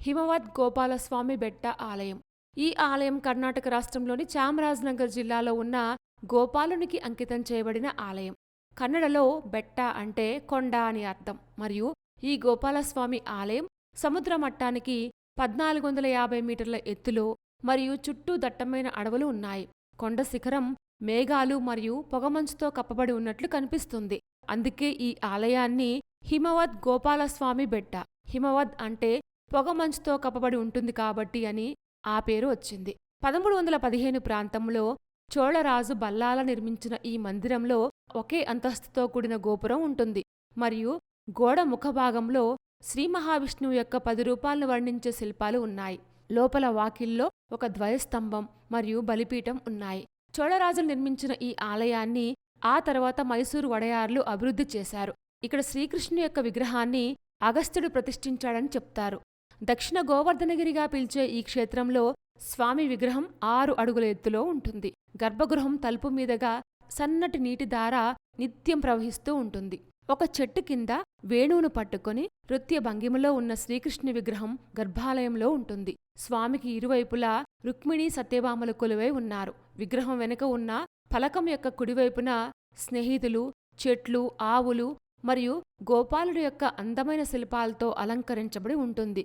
హిమవద్ గోపాలస్వామి బెట్ట ఆలయం. ఈ ఆలయం కర్ణాటక రాష్ట్రంలోని చామరాజ్నగర్ జిల్లాలో ఉన్న గోపాలునికి అంకితం చేయబడిన ఆలయం. కన్నడలో బెట్ట అంటే కొండ అని అర్థం. మరియు ఈ గోపాలస్వామి ఆలయం సముద్ర మట్టానికి 1450 మీటర్ల ఎత్తులో మరియు చుట్టూ దట్టమైన అడవులు ఉన్నాయి. కొండ శిఖరం మేఘాలు మరియు పొగమంచుతో కప్పబడి ఉన్నట్లు కనిపిస్తుంది. అందుకే ఈ ఆలయాన్ని హిమవద్ గోపాలస్వామి బెట్ట, హిమవద్ అంటే పొగమంచుతో కప్పబడి ఉంటుంది కాబట్టి అని ఆ పేరు వచ్చింది. 1315 ప్రాంతంలో చోళరాజు బల్లాల నిర్మించిన ఈ మందిరంలో ఒకే అంతస్తుతో కూడిన గోపురం ఉంటుంది మరియు గోడ ముఖభాగంలో శ్రీ మహావిష్ణువు యొక్క 10 రూపాలను వర్ణించే శిల్పాలు ఉన్నాయి. లోపల వాకిల్లో ఒక ధ్వజస్తంభం మరియు బలిపీఠం ఉన్నాయి. చోళరాజులు నిర్మించిన ఈ ఆలయాన్ని ఆ తర్వాత మైసూరు వడయార్లు అభివృద్ధి చేశారు. ఇక్కడ శ్రీకృష్ణుని యొక్క విగ్రహాన్ని అగస్త్యుడు ప్రతిష్ఠించాడని చెప్తారు. దక్షిణ గోవర్ధనగిరిగా పిలిచే ఈ క్షేత్రంలో స్వామి విగ్రహం 6 అడుగుల ఎత్తులో ఉంటుంది. గర్భగృహం తలుపు మీదుగా సన్నటి నీటిధార నిత్యం ప్రవహిస్తూ ఉంటుంది. ఒక చెట్టు కింద వేణువును పట్టుకొని నృత్య భంగిమలో ఉన్న శ్రీకృష్ణుని విగ్రహం గర్భాలయంలో ఉంటుంది. స్వామికి ఇరువైపులా రుక్మిణీ సత్యభామలు కొలువై ఉన్నారు. విగ్రహం వెనుక ఉన్న ఫలకం యొక్క కుడివైపున స్నేహితులు, చెట్లు, ఆవులు మరియు గోపాలుడి యొక్క అందమైన శిల్పాలతో అలంకరించబడి ఉంటుంది.